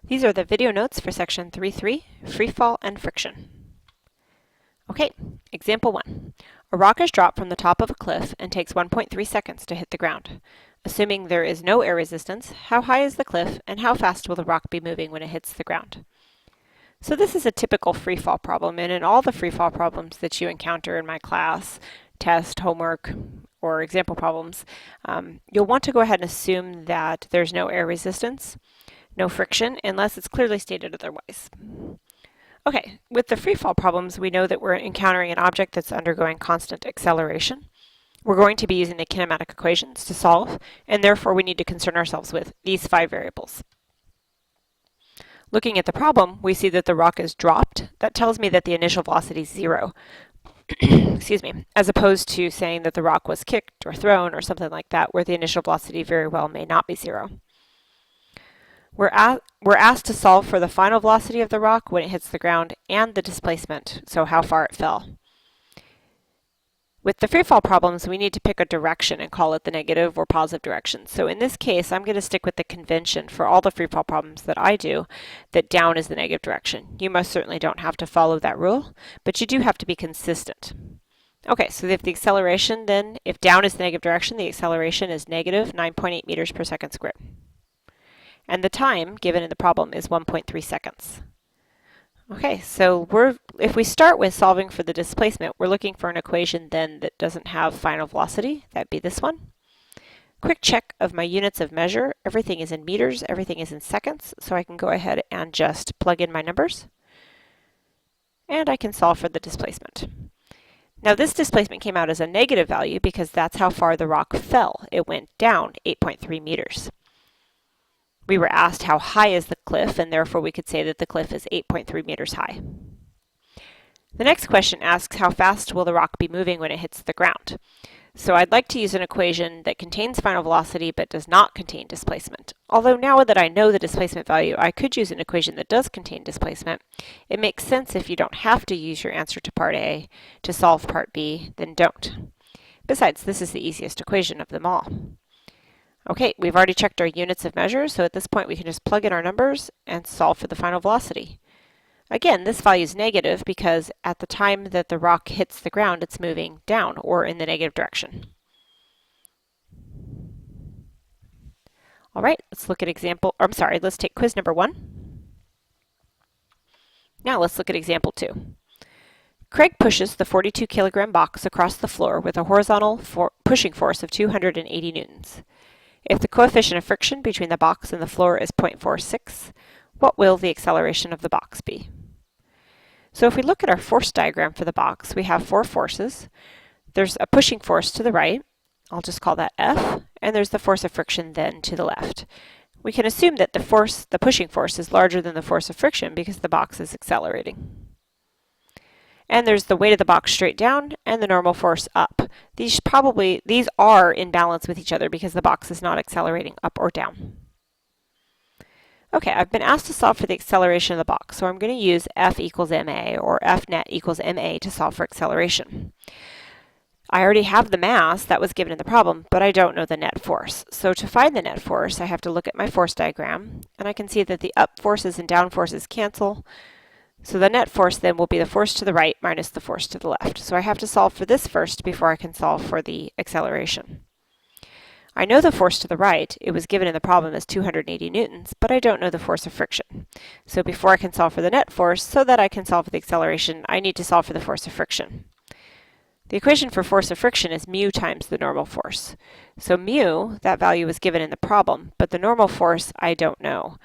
These are the video notes for section 3.3, Freefall and Friction. Okay, example 1. A rock is dropped from the top of a cliff and takes 1.3 seconds to hit the ground. Assuming there is no air resistance, how high is the cliff and how fast will the rock be moving when it hits the ground? So this is a typical freefall problem, and in all the freefall problems that you encounter in my class, test, homework, or example problems, you'll want to go ahead and assume that there's no air resistance, no friction, unless it's clearly stated otherwise. Okay, with the freefall problems, we know that we're encountering an object that's undergoing constant acceleration. We're going to be using the kinematic equations to solve, and therefore we need to concern ourselves with these 5 variables. Looking at the problem, we see that the rock is dropped. That tells me that the initial velocity is 0. Excuse me, as opposed to saying that the rock was kicked or thrown or something like that, where the initial velocity very well may not be 0. We're asked to solve for the final velocity of the rock when it hits the ground and the displacement, so how far it fell. With the freefall problems, we need to pick a direction and call it the negative or positive direction. So in this case, I'm going to stick with the convention for all the freefall problems that I do, that down is the negative direction. You most certainly don't have to follow that rule, but you do have to be consistent. Okay, so if the acceleration then, if down is the negative direction, the acceleration is negative 9.8 meters per second squared. And the time given in the problem is 1.3 seconds. Okay, so if we start with solving for the displacement, we're looking for an equation then that doesn't have final velocity. That'd be this one. Quick check of my units of measure. Everything is in meters, everything is in seconds, so I can go ahead and just plug in my numbers. And I can solve for the displacement. Now this displacement came out as a negative value because that's how far the rock fell. It went down 8.3 meters. We were asked how high is the cliff, and therefore we could say that the cliff is 8.3 meters high. The next question asks how fast will the rock be moving when it hits the ground. So I'd like to use an equation that contains final velocity but does not contain displacement. Although now that I know the displacement value, I could use an equation that does contain displacement. It makes sense if you don't have to use your answer to part A to solve part B, then don't. Besides, this is the easiest equation of them all. Okay, we've already checked our units of measure, so at this point we can just plug in our numbers and solve for the final velocity. Again, this value is negative because at the time that the rock hits the ground, it's moving down or in the negative direction. All right, let's look at let's take quiz number 1. Now let's look at example 2. Craig pushes the 42 kilogram box across the floor with a horizontal pushing force of 280 newtons. If the coefficient of friction between the box and the floor is 0.46, what will the acceleration of the box be? So if we look at our force diagram for the box, we have 4 forces. There's a pushing force to the right, I'll just call that F, and there's the force of friction then to the left. We can assume that the pushing force is larger than the force of friction because the box is accelerating. And there's the weight of the box straight down and the normal force up. These are in balance with each other because the box is not accelerating up or down. Okay, I've been asked to solve for the acceleration of the box, so I'm going to use F equals ma, or F net equals ma to solve for acceleration. I already have the mass that was given in the problem, but I don't know the net force. So to find the net force, I have to look at my force diagram, and I can see that the up forces and down forces cancel. So the net force then will be the force to the right minus the force to the left. So I have to solve for this first before I can solve for the acceleration. I know the force to the right, it was given in the problem as 280 newtons, but I don't know the force of friction. So before I can solve for the net force, so that I can solve for the acceleration, I need to solve for the force of friction. The equation for force of friction is mu times the normal force. So mu, that value was given in the problem, but the normal force I don't know.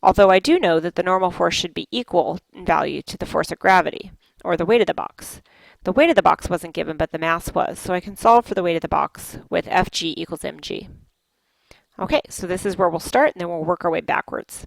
Although I do know that the normal force should be equal in value to the force of gravity, or the weight of the box. The weight of the box wasn't given, but the mass was, so I can solve for the weight of the box with Fg equals mg. Okay, so this is where we'll start, and then we'll work our way backwards.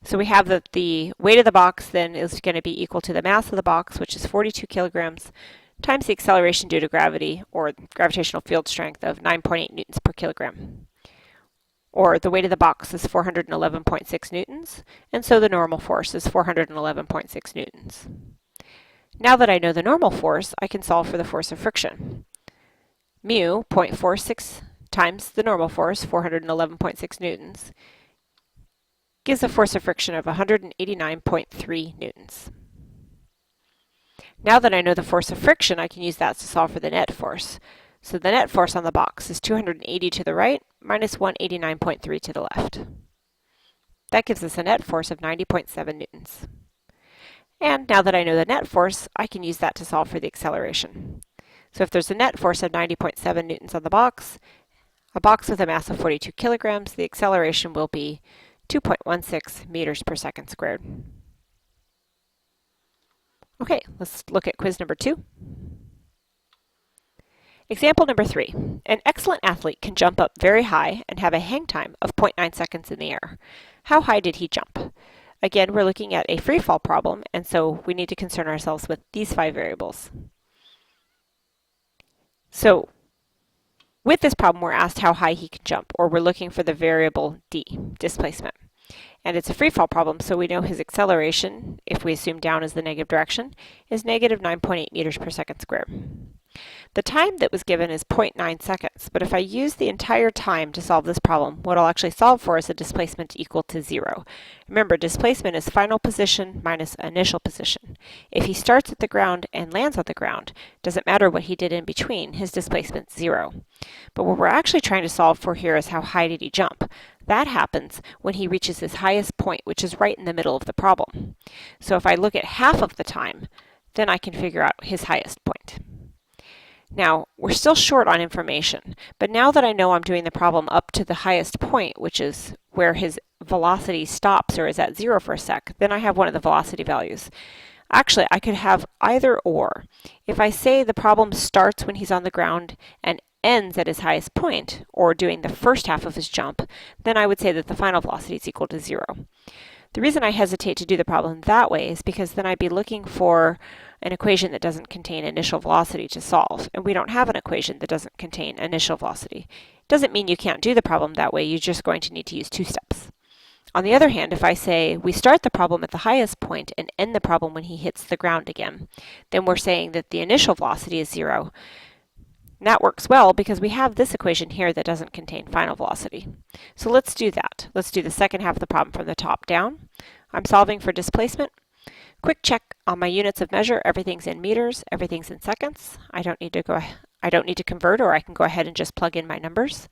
So we have that the weight of the box then is going to be equal to the mass of the box, which is 42 kilograms, times the acceleration due to gravity, or gravitational field strength of 9.8 newtons per kilogram. Or the weight of the box is 411.6 newtons, and so the normal force is 411.6 newtons. Now that I know the normal force, I can solve for the force of friction. Mu, 0.46 times the normal force, 411.6 newtons, gives a force of friction of 189.3 newtons. Now that I know the force of friction, I can use that to solve for the net force. So the net force on the box is 280 to the right minus 189.3 to the left. That gives us a net force of 90.7 newtons. And now that I know the net force, I can use that to solve for the acceleration. So if there's a net force of 90.7 newtons on the box, a box with a mass of 42 kilograms, the acceleration will be 2.16 meters per second squared. Okay, let's look at quiz number 2. Example number 3. An excellent athlete can jump up very high and have a hang time of 0.9 seconds in the air. How high did he jump? Again, we're looking at a free fall problem, and so we need to concern ourselves with these 5 variables. So with this problem, we're asked how high he can jump, or we're looking for the variable d, displacement. And it's a free fall problem, so we know his acceleration, if we assume down is the negative direction, is negative 9.8 meters per second squared. The time that was given is 0.9 seconds, but if I use the entire time to solve this problem, what I'll actually solve for is a displacement equal to 0. Remember, displacement is final position minus initial position. If he starts at the ground and lands on the ground, doesn't matter what he did in between, his displacement's 0. But what we're actually trying to solve for here is how high did he jump? That happens when he reaches his highest point, which is right in the middle of the problem. So if I look at half of the time, then I can figure out his highest point. Now, we're still short on information, but now that I know I'm doing the problem up to the highest point, which is where his velocity stops or is at 0 for a sec, then I have one of the velocity values. Actually, I could have either or. If I say the problem starts when he's on the ground and ends at his highest point, or doing the first half of his jump, then I would say that the final velocity is equal to 0. The reason I hesitate to do the problem that way is because then I'd be looking for an equation that doesn't contain initial velocity to solve, and we don't have an equation that doesn't contain initial velocity. It doesn't mean you can't do the problem that way, you're just going to need to use 2 steps. On the other hand, if I say we start the problem at the highest point and end the problem when he hits the ground again, then we're saying that the initial velocity is 0. And that works well because we have this equation here that doesn't contain final velocity. So let's do that. Let's do the second half of the problem from the top down. I'm solving for displacement. Quick check on my units of measure. Everything's in meters, everything's in seconds. I don't need to convert, or I can go ahead and just plug in my numbers.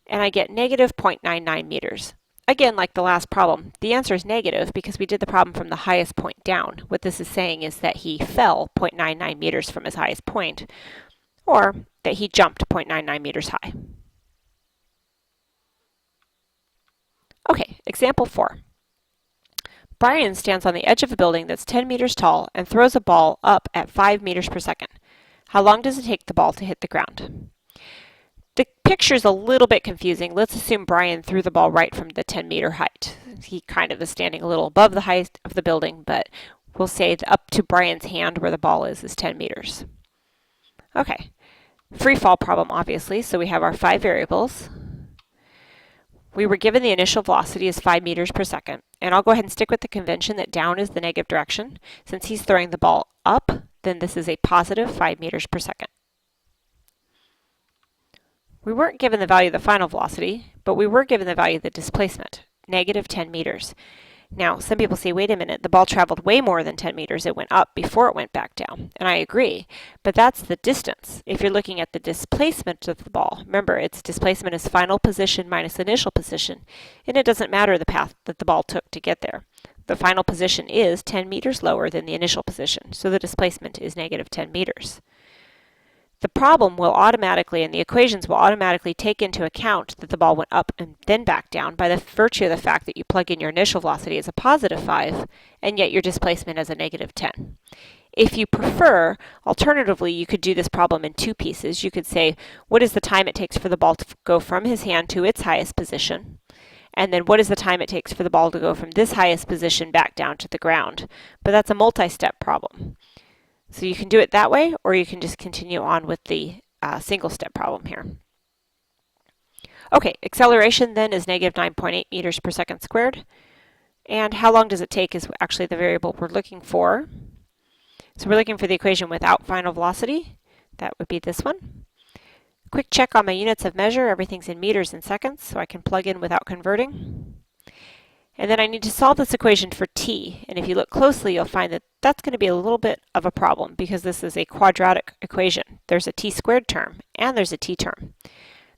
And I get negative 0.99 meters. Again, like the last problem, the answer is negative because we did the problem from the highest point down. What this is saying is that he fell 0.99 meters from his highest point, or that he jumped 0.99 meters high. Okay, example 4. Brian stands on the edge of a building that's 10 meters tall and throws a ball up at 5 meters per second. How long does it take the ball to hit the ground? The picture's a little bit confusing. Let's assume Brian threw the ball right from the 10-meter height. He kind of is standing a little above the height of the building, but we'll say that up to Brian's hand where the ball is 10 meters. Okay, free fall problem obviously, so we have our 5 variables. We were given the initial velocity as 5 meters per second, and I'll go ahead and stick with the convention that down is the negative direction. Since he's throwing the ball up, then this is a positive 5 meters per second. We weren't given the value of the final velocity, but we were given the value of the displacement, negative 10 meters. Now, some people say, wait a minute, the ball traveled way more than 10 meters. It went up before it went back down. And I agree, but that's the distance. If you're looking at the displacement of the ball, remember, its displacement is final position minus initial position, and it doesn't matter the path that the ball took to get there. The final position is 10 meters lower than the initial position, so the displacement is negative 10 meters. The problem will automatically, and the equations will automatically take into account that the ball went up and then back down by the virtue of the fact that you plug in your initial velocity as a positive 5, and yet your displacement as a negative 10. If you prefer, alternatively, you could do this problem in 2 pieces. You could say, what is the time it takes for the ball to go from his hand to its highest position? And then what is the time it takes for the ball to go from this highest position back down to the ground? But that's a multi-step problem. So you can do it that way, or you can just continue on with the single-step problem here. Okay, acceleration then is negative 9.8 meters per second squared. And how long does it take is actually the variable we're looking for. So we're looking for the equation without final velocity. That would be this one. Quick check on my units of measure. Everything's in meters and seconds, so I can plug in without converting. And then I need to solve this equation for t, and if you look closely you'll find that that's going to be a little bit of a problem because this is a quadratic equation. There's a t squared term and there's a t term.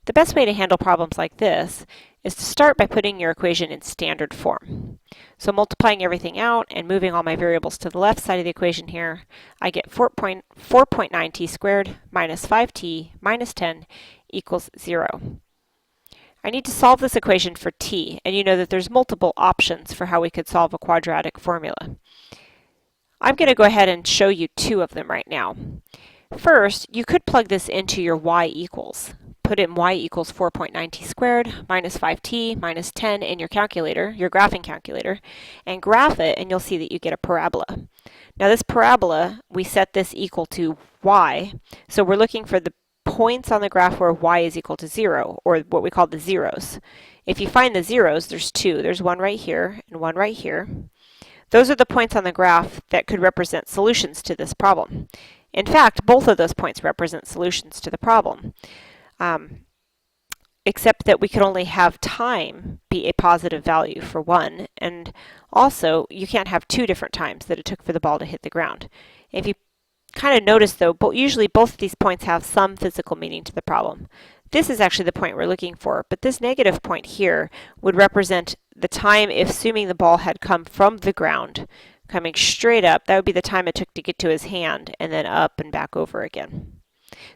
The best way to handle problems like this is to start by putting your equation in standard form. So multiplying everything out and moving all my variables to the left side of the equation here, I get 4.9t squared minus 5t minus 10 equals 0. I need to solve this equation for t, and you know that there's multiple options for how we could solve a quadratic formula. I'm going to go ahead and show you two of them right now. First, you could plug this into your y equals. Put in y equals 4.9t squared minus 5t minus 10 in your calculator, your graphing calculator, and graph it, and you'll see that you get a parabola. Now this parabola, we set this equal to y, so we're looking for the points on the graph where y is equal to 0, or what we call the zeros. If you find the zeros, there's two. There's one right here and one right here. Those are the points on the graph that could represent solutions to this problem. In fact, both of those points represent solutions to the problem, except that we could only have time be a positive value for one, and also you can't have two different times that it took for the ball to hit the ground. If you kind of notice though, usually both of these points have some physical meaning to the problem. This is actually the point we're looking for, but this negative point here would represent the time if assuming the ball had come from the ground, coming straight up. That would be the time it took to get to his hand and then up and back over again.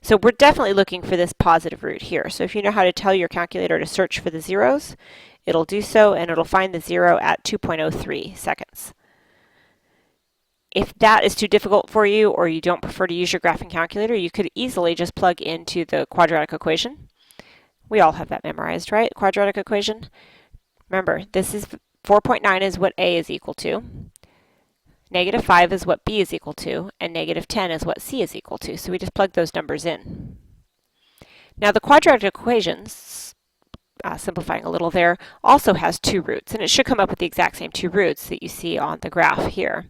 So we're definitely looking for this positive root here. So if you know how to tell your calculator to search for the zeros, it'll do so, and it'll find the 0 at 2.03 seconds. If that is too difficult for you, or you don't prefer to use your graphing calculator, you could easily just plug into the quadratic equation. We all have that memorized, right? Quadratic equation. Remember, this is 4.9 is what a is equal to. Negative 5 is what b is equal to, and negative 10 is what c is equal to. So we just plug those numbers in. Now the quadratic equations, simplifying a little there, also has two roots, and it should come up with the exact same two roots that you see on the graph here.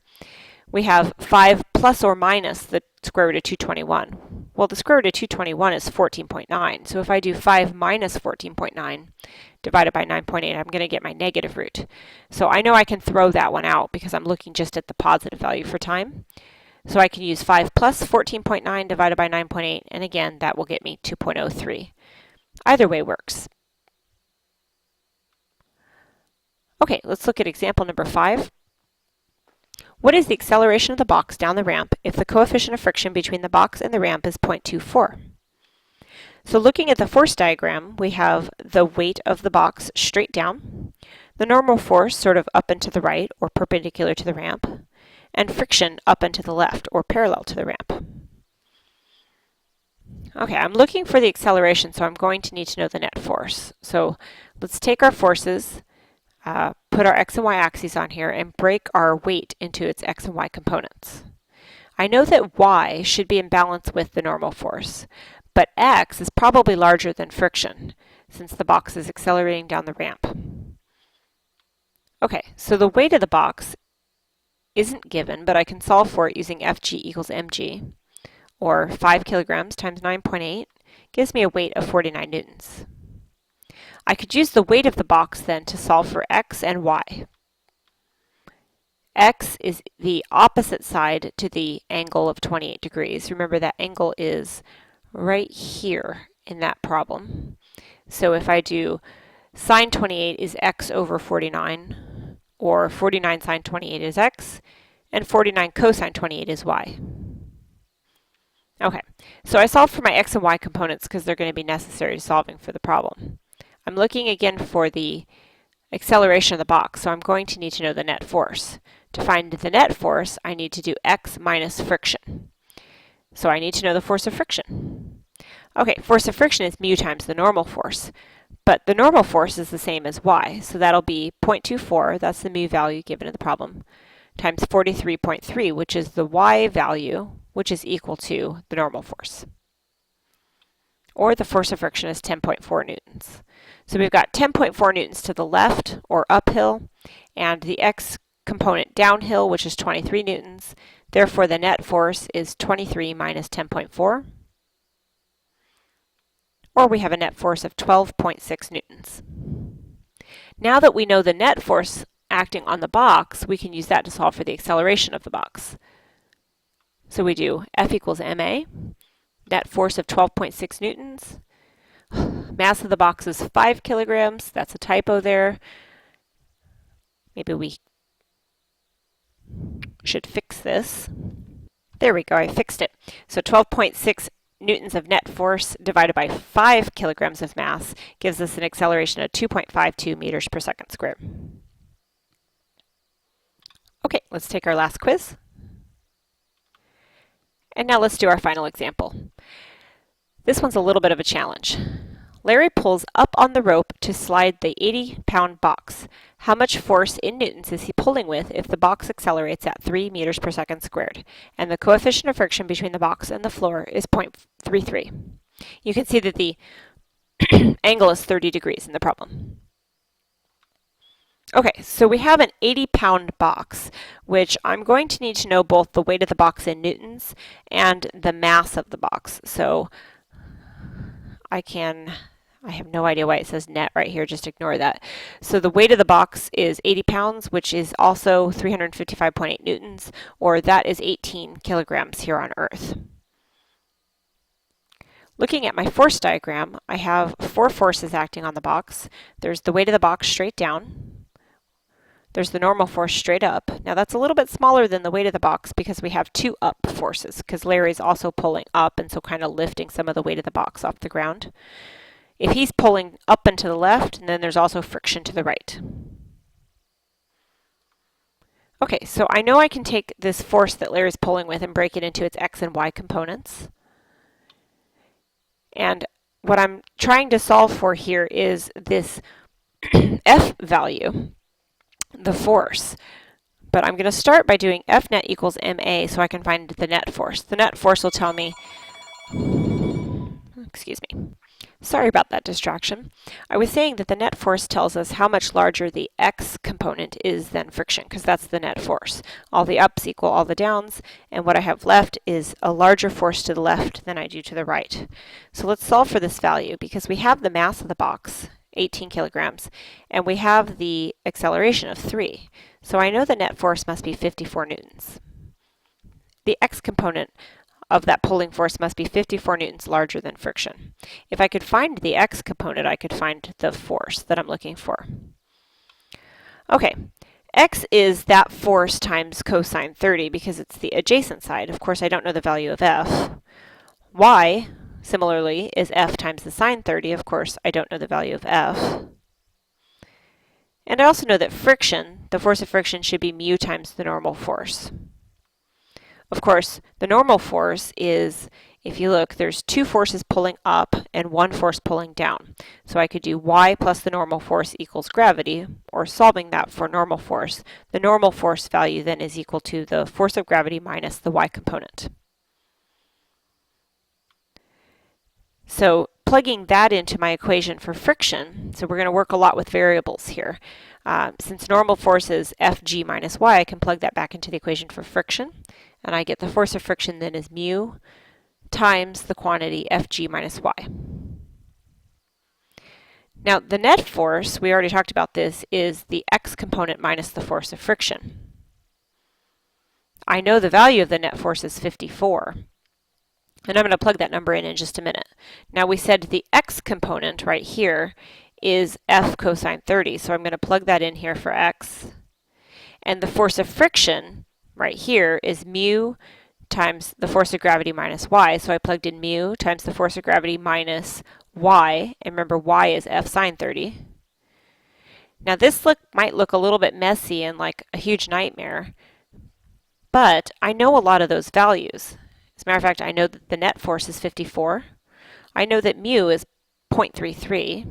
We have 5 plus or minus the square root of 221. Well, the square root of 221 is 14.9, so if I do 5 minus 14.9 divided by 9.8, I'm going to get my negative root. So I know I can throw that one out because I'm looking just at the positive value for time. So I can use 5 plus 14.9 divided by 9.8, and again, that will get me 2.03. Either way works. Okay, let's look at example number 5. What is the acceleration of the box down the ramp if the coefficient of friction between the box and the ramp is 0.24? So looking at the force diagram, we have the weight of the box straight down, the normal force sort of up and to the right or perpendicular to the ramp, and friction up and to the left or parallel to the ramp. Okay, I'm looking for the acceleration, so I'm going to need to know the net force. So let's take our forces, put our x and y axes on here, and break our weight into its x and y components. I know that y should be in balance with the normal force, but x is probably larger than friction since the box is accelerating down the ramp. Okay, so the weight of the box isn't given, but I can solve for it using Fg equals mg, or 5 kilograms times 9.8 gives me a weight of 49 newtons. I could use the weight of the box then to solve for x and y. X is the opposite side to the angle of 28 degrees. Remember that angle is right here in that problem. So if I do sine 28 is x over 49, or 49 sine 28 is x, and 49 cosine 28 is y. Okay, so I solved for my x and y components because they're going to be necessary to solving for the problem. I'm looking again for the acceleration of the box, so I'm going to need to know the net force. To find the net force, I need to do x minus friction. So I need to know the force of friction. Okay, force of friction is mu times the normal force, but the normal force is the same as y, so that'll be 0.24, that's the mu value given in the problem, times 43.3, which is the y value, which is equal to the normal force. Or the force of friction is 10.4 newtons. So we've got 10.4 newtons to the left, or uphill, and the x component downhill, which is 23 newtons. Therefore, the net force is 23 minus 10.4. Or we have a net force of 12.6 newtons. Now that we know the net force acting on the box, we can use that to solve for the acceleration of the box. So we do F equals ma, net force of 12.6 newtons. Mass of the box is 5 kilograms. That's a typo there. Maybe we should fix this. There we go, I fixed it. So 12.6 newtons of net force divided by 5 kilograms of mass gives us an acceleration of 2.52 meters per second squared. Okay, let's take our last quiz. And now let's do our final example. This one's a little bit of a challenge. Larry pulls up on the rope to slide the 80-pound box. How much force in newtons is he pulling with if the box accelerates at 3 meters per second squared? And the coefficient of friction between the box and the floor is 0.33. You can see that the angle is 30 degrees in the problem. Okay, so we have an 80-pound box, which I'm going to need to know both the weight of the box in newtons and the mass of the box. So I have no idea why it says net right here, just ignore that. So the weight of the box is 80 pounds, which is also 355.8 newtons, or that is 18 kilograms here on Earth. Looking at my force diagram, I have 4 forces acting on the box. There's the weight of the box straight down. There's the normal force straight up. Now that's a little bit smaller than the weight of the box because we have 2 up forces, because Larry's also pulling up and so kind of lifting some of the weight of the box off the ground. If he's pulling up and to the left, and then there's also friction to the right. Okay, so I know I can take this force that Larry's pulling with and break it into its x and y components. And what I'm trying to solve for here is this F value, the force. But I'm going to start by doing F net equals ma so I can find the net force. The net force will tell me, excuse me, sorry about that distraction. I was saying that the net force tells us how much larger the x component is than friction, because that's the net force. All the ups equal all the downs, and what I have left is a larger force to the left than I do to the right. So let's solve for this value, because we have the mass of the box, 18 kilograms, and we have the acceleration of 3. So I know the net force must be 54 newtons. The x component of that pulling force must be 54 newtons larger than friction. If I could find the x component, I could find the force that I'm looking for. Okay, x is that force times cosine 30 because it's the adjacent side. Of course, I don't know the value of F. Y, similarly, is F times the sine 30. Of course, I don't know the value of F. And I also know that friction, the force of friction, should be mu times the normal force. Of course, the normal force is, if you look, there's 2 forces pulling up and 1 force pulling down. So I could do y plus the normal force equals gravity, or solving that for normal force. The normal force value then is equal to the force of gravity minus the y component. So plugging that into my equation for friction, so we're going to work a lot with variables here. Since normal force is Fg minus y, I can plug that back into the equation for friction. And I get the force of friction then is mu times the quantity Fg minus y. Now the net force, we already talked about this, is the x component minus the force of friction. I know the value of the net force is 54. And I'm going to plug that number in just a minute. Now we said the x component right here is F cosine 30. So I'm going to plug that in here for x. And the force of friction right here is mu times the force of gravity minus y. So I plugged in mu times the force of gravity minus y. And remember, y is F sine 30. Now this might look a little bit messy and like a huge nightmare, but I know a lot of those values. As a matter of fact, I know that the net force is 54. I know that mu is 0.33.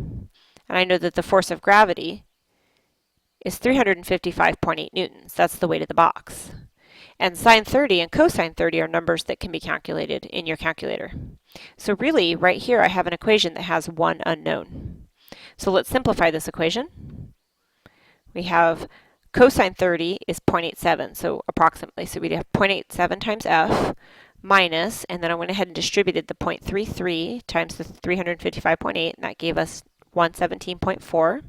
And I know that the force of gravity is 355.8 newtons. That's the weight of the box. And sine 30 and cosine 30 are numbers that can be calculated in your calculator. So really, right here, I have an equation that has one unknown. So let's simplify this equation. We have cosine 30 is 0.87, so approximately. So we'd have 0.87 times F minus, and then I went ahead and distributed the 0.33 times the 355.8, and that gave us 117.4.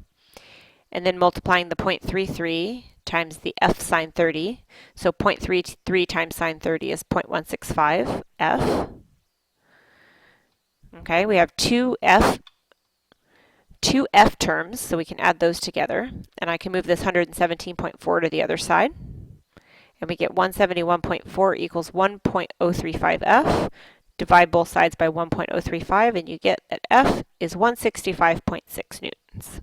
and then multiplying the 0.33 times the F sine 30. So 0.33 times sine 30 is 0.165 F. Okay, we have two F terms, so we can add those together. And I can move this 117.4 to the other side. And we get 171.4 equals 1.035 F. Divide both sides by 1.035 and you get that F is 165.6 newtons.